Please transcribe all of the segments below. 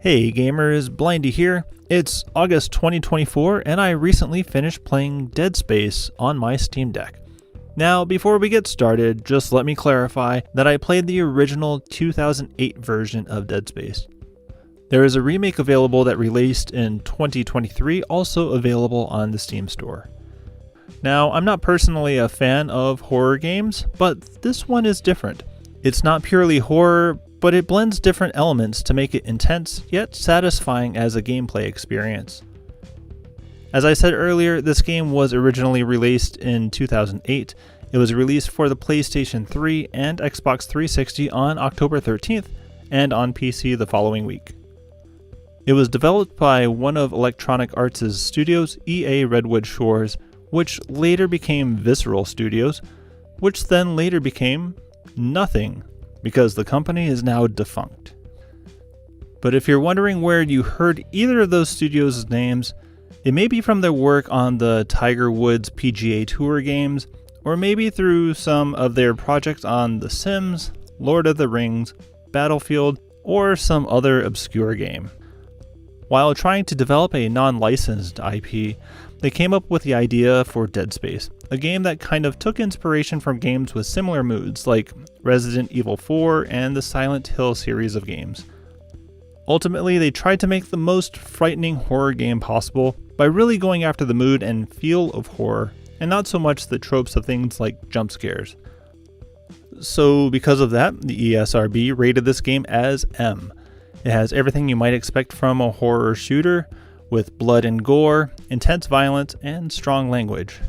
Hey gamers, Blindy here. It's August 2024 and I recently finished playing Dead Space on my Steam Deck. Now, before we get started, just let me clarify that I played the original 2008 version of Dead Space. There is a remake available that released in 2023, also available on the Steam store. Now, I'm not personally a fan of horror games, but this one is different. It's not purely horror, but it blends different elements to make it intense yet satisfying as a gameplay experience. As I said earlier, this game was originally released in 2008. It was released for the PlayStation 3 and Xbox 360 on October 13th and on PC the following week. It was developed by one of Electronic Arts' studios, EA Redwood Shores, which later became Visceral Studios, which then later became nothing, because the company is now defunct. But if you're wondering where you heard either of those studios' names, it may be from their work on the Tiger Woods PGA Tour games, or maybe through some of their projects on The Sims, Lord of the Rings, Battlefield, or some other obscure game. While trying to develop a non-licensed IP, they came up with the idea for Dead Space, a game that kind of took inspiration from games with similar moods like Resident Evil 4 and the Silent Hill series of games. Ultimately, they tried to make the most frightening horror game possible by really going after the mood and feel of horror, and not so much the tropes of things like jump scares. So because of that, the ESRB rated this game as M. It has everything you might expect from a horror shooter, with blood and gore, intense violence, and strong language.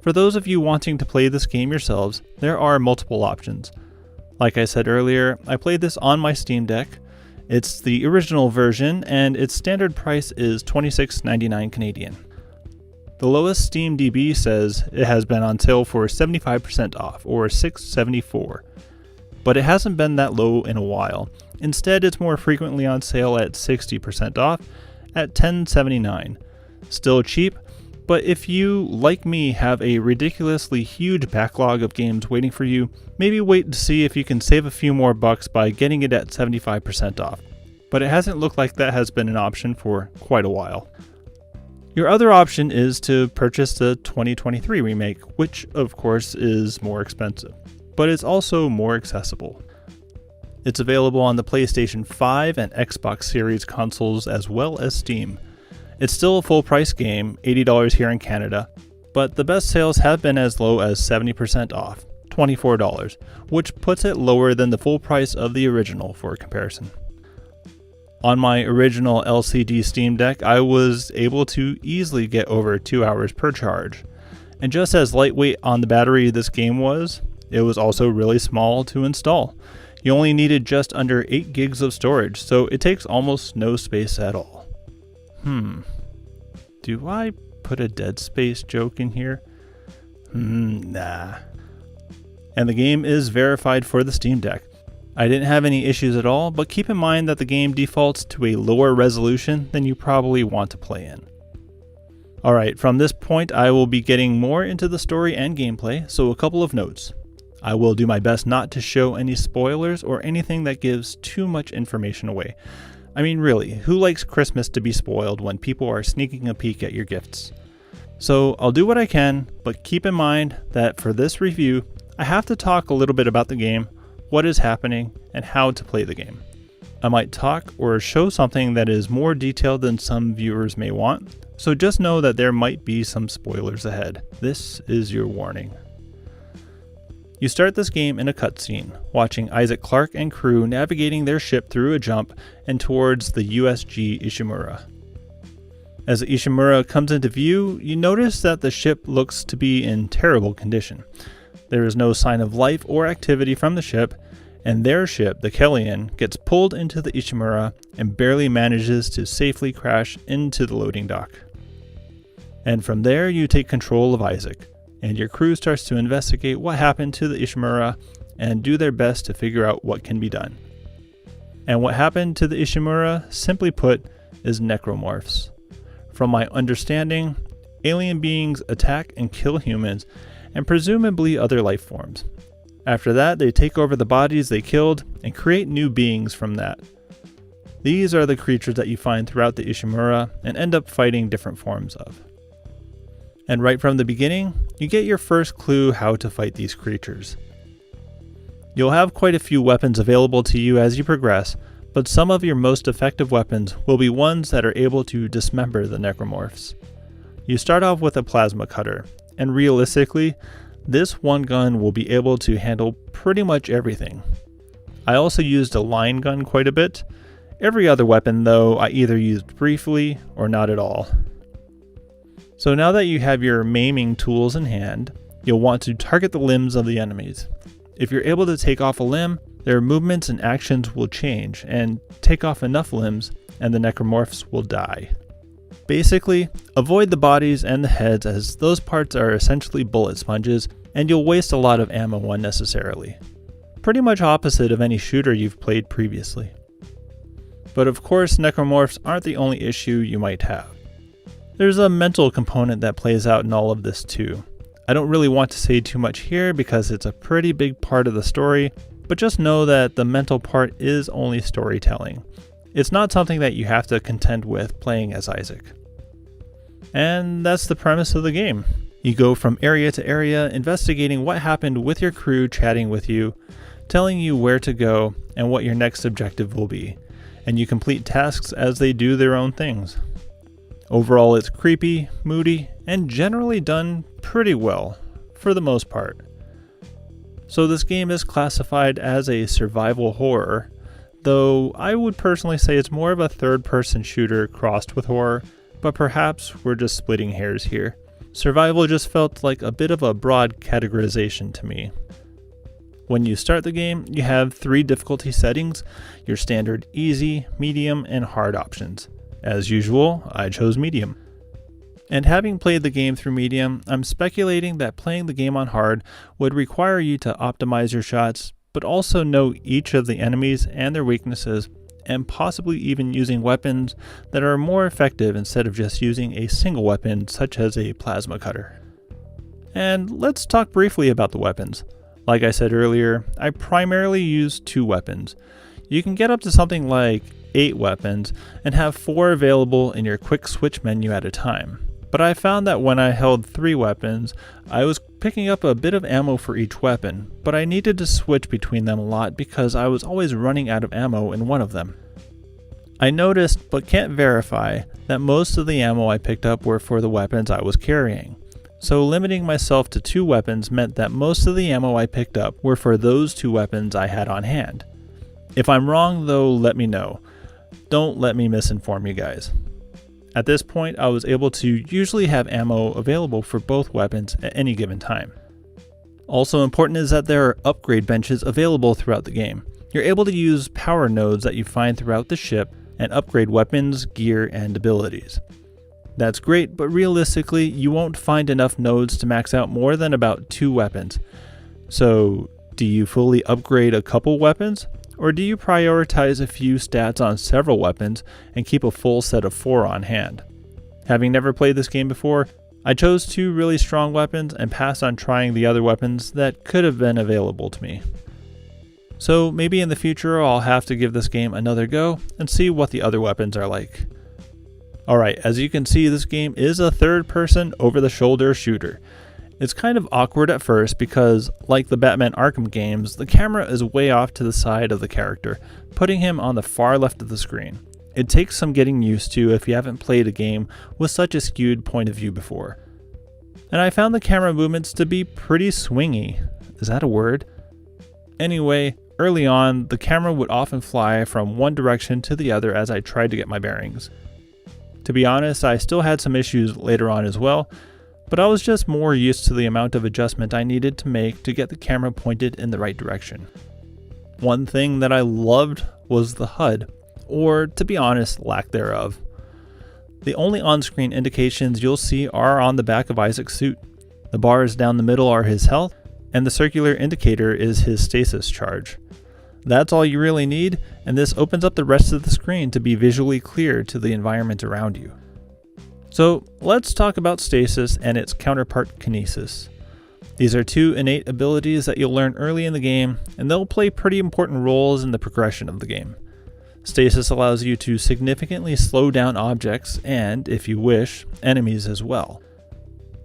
For those of you wanting to play this game yourselves, there are multiple options. Like I said earlier, I played this on my Steam Deck. It's the original version, and its standard price is $26.99 Canadian. The lowest Steam DB says it has been on sale for 75% off, or $6.74. But it hasn't been that low in a while. Instead, it's more frequently on sale at 60% off, at $10.79. Still cheap, but if you, like me, have a ridiculously huge backlog of games waiting for you, maybe wait to see if you can save a few more bucks by getting it at 75% off. But it hasn't looked like that has been an option for quite a while. Your other option is to purchase the 2023 remake, which of course is more expensive, but it's also more accessible. It's available on the PlayStation 5 and Xbox Series consoles as well as Steam. It's still a full price game, $80 here in Canada, but the best sales have been as low as 70% off, $24, which puts it lower than the full price of the original for comparison. On my original LCD Steam Deck, I was able to easily get over 2 hours per charge. And just as lightweight on the battery this game was, it was also really small to install. You only needed just under 8 gigs of storage, so it takes almost no space at all. Do I put a Dead Space joke in here? Nah. And the game is verified for the Steam Deck. I didn't have any issues at all, but keep in mind that the game defaults to a lower resolution than you probably want to play in. Alright, from this point I will be getting more into the story and gameplay, so a couple of notes. I will do my best not to show any spoilers or anything that gives too much information away. I mean, really, who likes Christmas to be spoiled when people are sneaking a peek at your gifts? So I'll do what I can, but keep in mind that for this review, I have to talk a little bit about the game, what is happening, and how to play the game. I might talk or show something that is more detailed than some viewers may want, so just know that there might be some spoilers ahead. This is your warning. You start this game in a cutscene, watching Isaac Clarke and crew navigating their ship through a jump and towards the USG Ishimura. As the Ishimura comes into view, you notice that the ship looks to be in terrible condition. There is no sign of life or activity from the ship, and their ship, the Kellyan, gets pulled into the Ishimura and barely manages to safely crash into the loading dock. And from there you take control of Isaac, and your crew starts to investigate what happened to the Ishimura and do their best to figure out what can be done. And what happened to the Ishimura, simply put, is necromorphs. From my understanding, alien beings attack and kill humans, and presumably other life forms. After that, they take over the bodies they killed and create new beings from that. These are the creatures that you find throughout the Ishimura and end up fighting different forms of. And right from the beginning, you get your first clue how to fight these creatures. You'll have quite a few weapons available to you as you progress, but some of your most effective weapons will be ones that are able to dismember the necromorphs. You start off with a plasma cutter, and realistically, this one gun will be able to handle pretty much everything. I also used a line gun quite a bit. Every other weapon though I either used briefly or not at all. So now that you have your maiming tools in hand, you'll want to target the limbs of the enemies. If you're able to take off a limb, their movements and actions will change, and take off enough limbs and the necromorphs will die. Basically, avoid the bodies and the heads as those parts are essentially bullet sponges and you'll waste a lot of ammo unnecessarily. Pretty much opposite of any shooter you've played previously. But of course, necromorphs aren't the only issue you might have. There's a mental component that plays out in all of this too. I don't really want to say too much here because it's a pretty big part of the story, but just know that the mental part is only storytelling. It's not something that you have to contend with playing as Isaac. And that's the premise of the game. You go from area to area, investigating what happened with your crew chatting with you, telling you where to go and what your next objective will be, and you complete tasks as they do their own things. Overall, it's creepy, moody, and generally done pretty well, for the most part. So this game is classified as a survival horror, though I would personally say it's more of a third-person shooter crossed with horror, but perhaps we're just splitting hairs here. Survival just felt like a bit of a broad categorization to me. When you start the game, you have 3 difficulty settings, your standard easy, medium, and hard options. As usual, I chose medium. And having played the game through medium, I'm speculating that playing the game on hard would require you to optimize your shots, but also know each of the enemies and their weaknesses, and possibly even using weapons that are more effective instead of just using a single weapon such as a plasma cutter. And let's talk briefly about the weapons. Like I said earlier, I primarily use 2 weapons. You can get up to something like 8 weapons and have 4 available in your quick switch menu at a time. But I found that when I held 3 weapons, I was picking up a bit of ammo for each weapon, but I needed to switch between them a lot because I was always running out of ammo in one of them. I noticed, but can't verify, that most of the ammo I picked up were for the weapons I was carrying. So limiting myself to 2 weapons meant that most of the ammo I picked up were for those 2 weapons I had on hand. If I'm wrong though, let me know. Don't let me misinform you guys. At this point, I was able to usually have ammo available for both weapons at any given time. Also important is that there are upgrade benches available throughout the game. You're able to use power nodes that you find throughout the ship and upgrade weapons, gear, and abilities. That's great, but realistically, you won't find enough nodes to max out more than about 2 weapons. So, do you fully upgrade a couple weapons? Or do you prioritize a few stats on several weapons and keep a full set of 4 on hand? Having never played this game before, I chose 2 really strong weapons and passed on trying the other weapons that could have been available to me. So maybe in the future I'll have to give this game another go and see what the other weapons are like. Alright, as you can see, this game is a third-person over-the-shoulder shooter. It's kind of awkward at first because, like the Batman Arkham games, the camera is way off to the side of the character, putting him on the far left of the screen. It takes some getting used to if you haven't played a game with such a skewed point of view before. And I found the camera movements to be pretty swingy. Is that a word? Anyway, early on, the camera would often fly from one direction to the other as I tried to get my bearings. To be honest, I still had some issues later on as well, but I was just more used to the amount of adjustment I needed to make to get the camera pointed in the right direction. One thing that I loved was the HUD, or to be honest, lack thereof. The only on-screen indications you'll see are on the back of Isaac's suit. The bars down the middle are his health, and the circular indicator is his stasis charge. That's all you really need, and this opens up the rest of the screen to be visually clear to the environment around you. So let's talk about stasis and its counterpart kinesis. These are 2 innate abilities that you'll learn early in the game, and they'll play pretty important roles in the progression of the game. Stasis allows you to significantly slow down objects and, if you wish, enemies as well.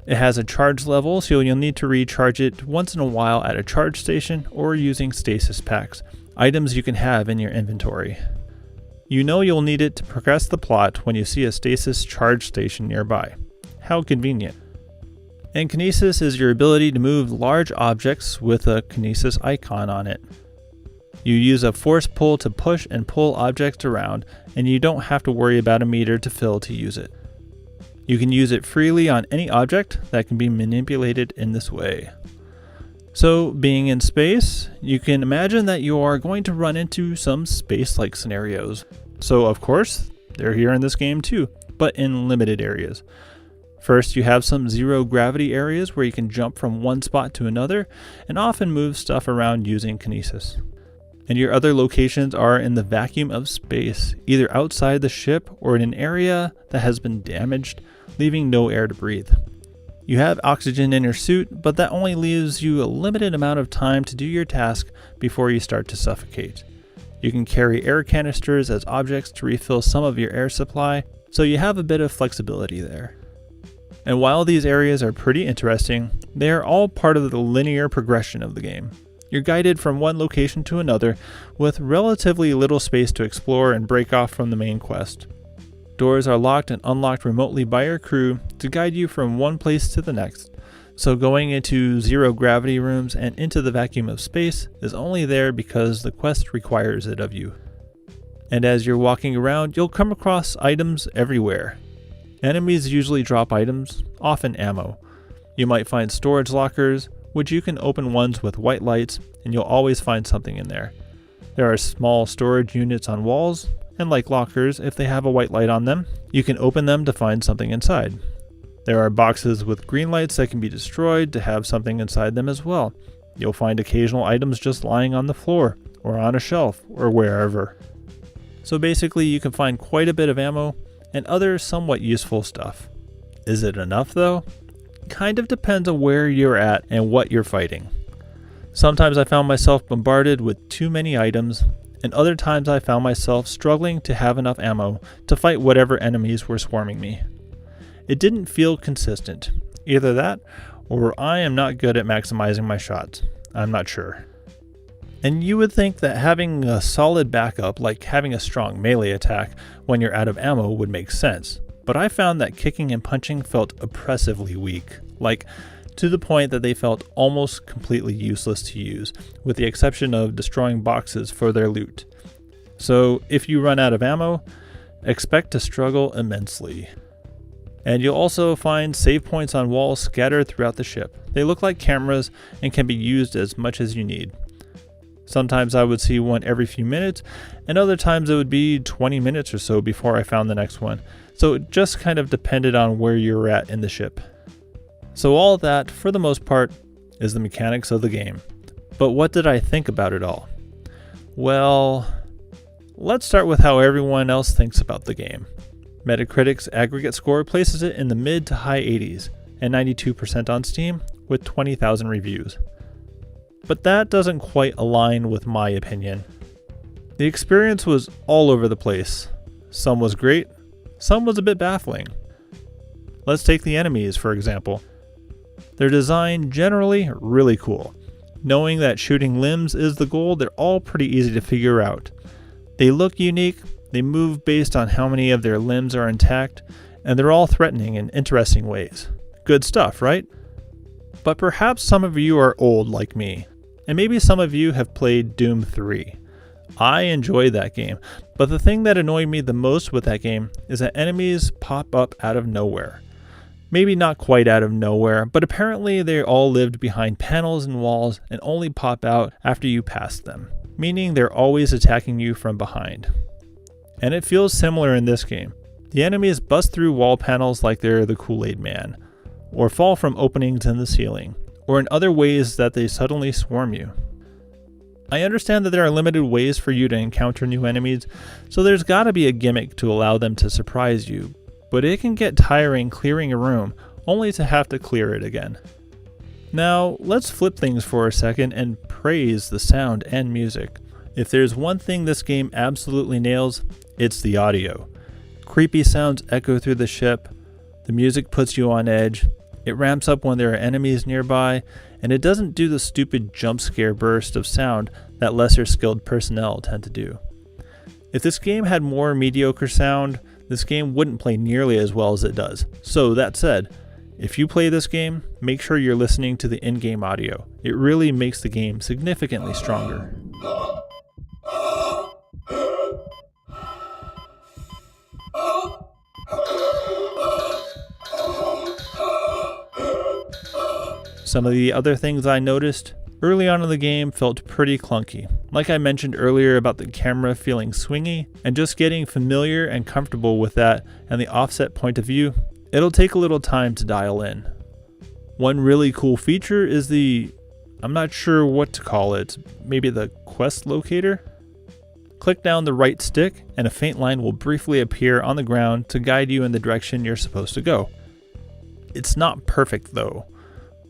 It has a charge level, so you'll need to recharge it once in a while at a charge station or using stasis packs, items you can have in your inventory. You know you'll need it to progress the plot when you see a stasis charge station nearby. How convenient. And kinesis is your ability to move large objects with a kinesis icon on it. You use a force pull to push and pull objects around, and you don't have to worry about a meter to fill to use it. You can use it freely on any object that can be manipulated in this way. So, being in space, you can imagine that you are going to run into some space-like scenarios. So, of course, they're here in this game too, but in limited areas. First, you have some zero gravity areas where you can jump from one spot to another and often move stuff around using kinesis. And your other locations are in the vacuum of space, either outside the ship or in an area that has been damaged, leaving no air to breathe. You have oxygen in your suit, but that only leaves you a limited amount of time to do your task before you start to suffocate. You can carry air canisters as objects to refill some of your air supply, so you have a bit of flexibility there. And while these areas are pretty interesting, they are all part of the linear progression of the game. You're guided from one location to another with relatively little space to explore and break off from the main quest. Doors are locked and unlocked remotely by your crew to guide you from one place to the next, so going into zero gravity rooms and into the vacuum of space is only there because the quest requires it of you. And as you're walking around, you'll come across items everywhere. Enemies usually drop items, often ammo. You might find storage lockers, which you can open ones with white lights, and you'll always find something in there. There are small storage units on walls, and like lockers, if they have a white light on them, you can open them to find something inside. There are boxes with green lights that can be destroyed to have something inside them as well. You'll find occasional items just lying on the floor, or on a shelf, or wherever. So basically you can find quite a bit of ammo, and other somewhat useful stuff. Is it enough though? Kind of depends on where you're at and what you're fighting. Sometimes I found myself bombarded with too many items, and other times I found myself struggling to have enough ammo to fight whatever enemies were swarming me. It didn't feel consistent. Either that, or I am not good at maximizing my shots. I'm not sure. And you would think that having a solid backup, like having a strong melee attack when you're out of ammo, would make sense. But I found that kicking and punching felt oppressively weak, like to the point that they felt almost completely useless to use, with the exception of destroying boxes for their loot. So if you run out of ammo, expect to struggle immensely. And you'll also find save points on walls scattered throughout the ship. They look like cameras and can be used as much as you need. Sometimes I would see one every few minutes, and other times it would be 20 minutes or so before I found the next one. So it just kind of depended on where you were at in the ship. So all that, for the most part, is the mechanics of the game. But what did I think about it all? Well, let's start with how everyone else thinks about the game. Metacritic's aggregate score places it in the mid to high 80s, and 92% on Steam, with 20,000 reviews. But that doesn't quite align with my opinion. The experience was all over the place. Some was great, some was a bit baffling. Let's take the enemies, for example. They're designed generally really cool. Knowing that shooting limbs is the goal, they're all pretty easy to figure out. They look unique, they move based on how many of their limbs are intact, and they're all threatening in interesting ways. Good stuff, right? But perhaps some of you are old like me, and maybe some of you have played Doom 3. I enjoyed that game, but the thing that annoyed me the most with that game is that enemies pop up out of nowhere. Maybe not quite out of nowhere, but apparently they all lived behind panels and walls and only pop out after you pass them, meaning they're always attacking you from behind. And it feels similar in this game. The enemies bust through wall panels like they're the Kool-Aid Man, or fall from openings in the ceiling, or in other ways that they suddenly swarm you. I understand that there are limited ways for you to encounter new enemies, so there's gotta be a gimmick to allow them to surprise you, but it can get tiring clearing a room only to have to clear it again. Now, let's flip things for a second and praise the sound and music. If there's one thing this game absolutely nails, it's the audio. Creepy sounds echo through the ship, the music puts you on edge, it ramps up when there are enemies nearby, and it doesn't do the stupid jump scare burst of sound that lesser skilled personnel tend to do. If this game had more mediocre sound, this game wouldn't play nearly as well as it does. So that said, if you play this game, make sure you're listening to the in-game audio. It really makes the game significantly stronger. Some of the other things I noticed, early on in the game felt pretty clunky. Like I mentioned earlier about the camera feeling swingy, and just getting familiar and comfortable with that and the offset point of view, it'll take a little time to dial in. One really cool feature is I'm not sure what to call it, maybe the quest locator? Click down the right stick and a faint line will briefly appear on the ground to guide you in the direction you're supposed to go. It's not perfect though.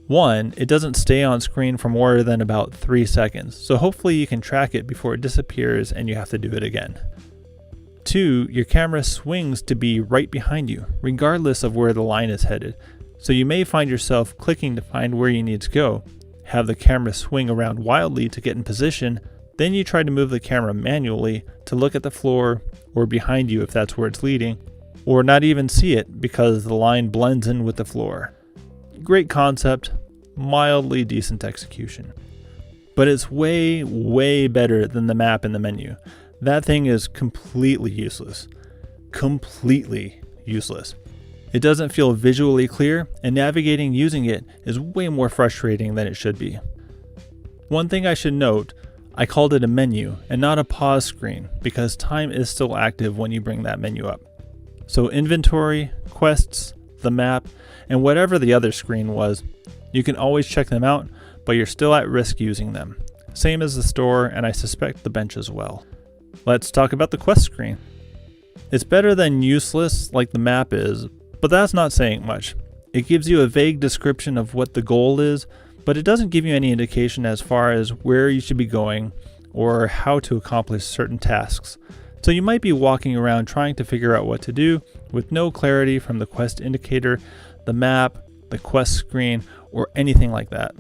One, it doesn't stay on screen for more than about 3 seconds, so hopefully you can track it before it disappears and you have to do it again. Two, your camera swings to be right behind you, regardless of where the line is headed, so you may find yourself clicking to find where you need to go, have the camera swing around wildly to get in position, then you try to move the camera manually to look at the floor or behind you if that's where it's leading, or not even see it because the line blends in with the floor. Great concept, mildly decent execution. But it's way, way better than the map in the menu. That thing is completely useless. Completely useless. It doesn't feel visually clear, and navigating using it is way more frustrating than it should be. One thing I should note, I called it a menu and not a pause screen because time is still active when you bring that menu up. So inventory, quests, the map, and whatever the other screen was, you can always check them out, but you're still at risk using them. Same as the store, and I suspect the bench as well. Let's talk about the quest screen. It's better than useless like the map is, but that's not saying much. It gives you a vague description of what the goal is, but it doesn't give you any indication as far as where you should be going or how to accomplish certain tasks. So you might be walking around trying to figure out what to do with no clarity from the quest indicator, the map, the quest screen, or anything like that.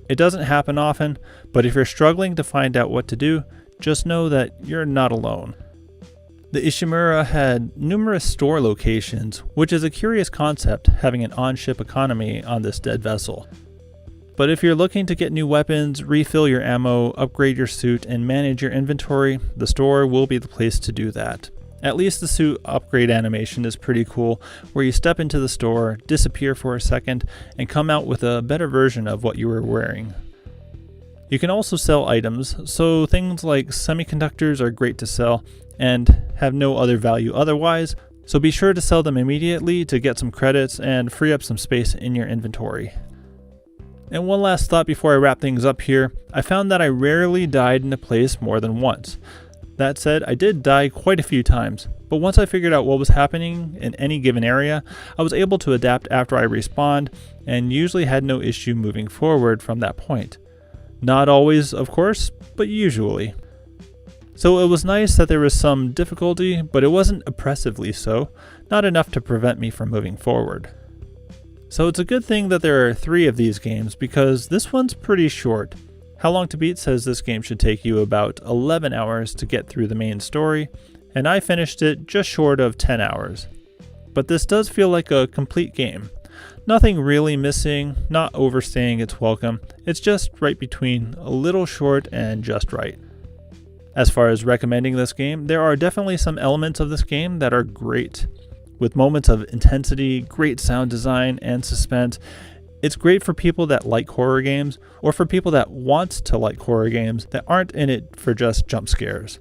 It doesn't happen often, but if you're struggling to find out what to do, just know that you're not alone. The Ishimura had numerous store locations, which is a curious concept having an on-ship economy on this dead vessel. But if you're looking to get new weapons, refill your ammo, upgrade your suit, and manage your inventory, the store will be the place to do that. At least the suit upgrade animation is pretty cool, where you step into the store, disappear for a second, and come out with a better version of what you were wearing. You can also sell items, so things like semiconductors are great to sell and have no other value otherwise, so be sure to sell them immediately to get some credits and free up some space in your inventory. And one last thought before I wrap things up here, I found that I rarely died in a place more than once. That said, I did die quite a few times, but once I figured out what was happening in any given area, I was able to adapt after I respawned and usually had no issue moving forward from that point. Not always, of course, but usually. So it was nice that there was some difficulty, but it wasn't oppressively so, not enough to prevent me from moving forward. So it's a good thing that there are 3 of these games because this one's pretty short. How Long to Beat says this game should take you about 11 hours to get through the main story, and I finished it just short of 10 hours. But this does feel like a complete game. Nothing really missing, not overstaying its welcome, it's just right between a little short and just right. As far as recommending this game, there are definitely some elements of this game that are great. With moments of intensity, great sound design, and suspense, it's great for people that like horror games, or for people that want to like horror games that aren't in it for just jump scares.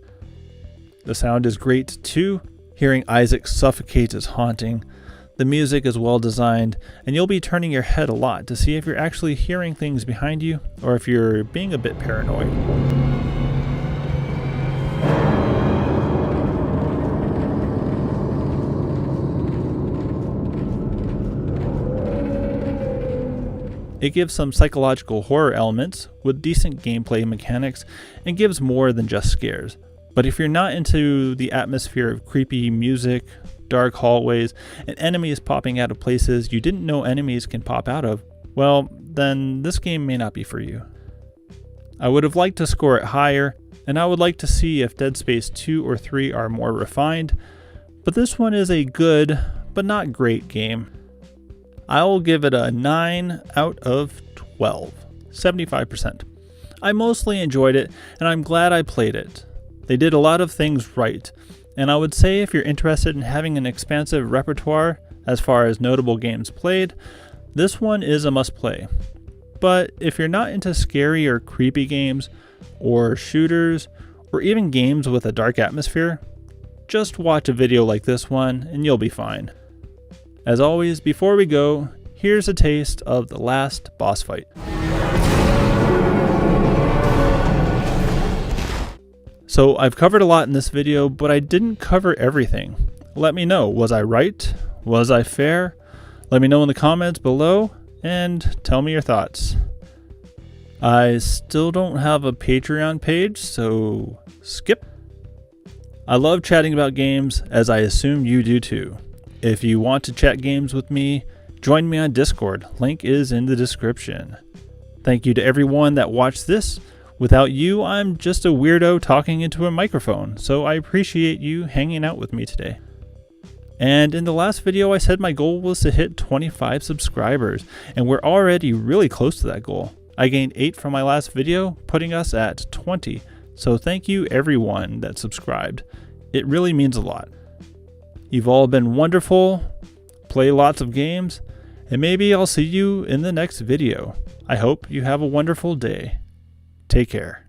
The sound is great too. Hearing Isaac suffocate is haunting. The music is well designed, and you'll be turning your head a lot to see if you're actually hearing things behind you, or if you're being a bit paranoid. It gives some psychological horror elements with decent gameplay mechanics and gives more than just scares. But if you're not into the atmosphere of creepy music, dark hallways, and enemies popping out of places you didn't know enemies can pop out of, well, then this game may not be for you. I would have liked to score it higher, and I would like to see if Dead Space 2 or 3 are more refined, but this one is a good, but not great game. I will give it a 9 out of 12, 75%. I mostly enjoyed it, and I'm glad I played it. They did a lot of things right, and I would say if you're interested in having an expansive repertoire as far as notable games played, this one is a must-play. But if you're not into scary or creepy games, or shooters, or even games with a dark atmosphere, just watch a video like this one and you'll be fine. As always, before we go, here's a taste of the last boss fight. So I've covered a lot in this video, but I didn't cover everything. Let me know, was I right? Was I fair? Let me know in the comments below and tell me your thoughts. I still don't have a Patreon page, so skip. I love chatting about games, as I assume you do too. If you want to chat games with me, join me on Discord. Link is in the description. Thank you to everyone that watched this. Without you, I'm just a weirdo talking into a microphone, so I appreciate you hanging out with me today. And in the last video, I said my goal was to hit 25 subscribers, and we're already really close to that goal. I gained 8 from my last video, putting us at 20. So thank you everyone that subscribed. It really means a lot. You've all been wonderful, play lots of games, and maybe I'll see you in the next video. I hope you have a wonderful day. Take care.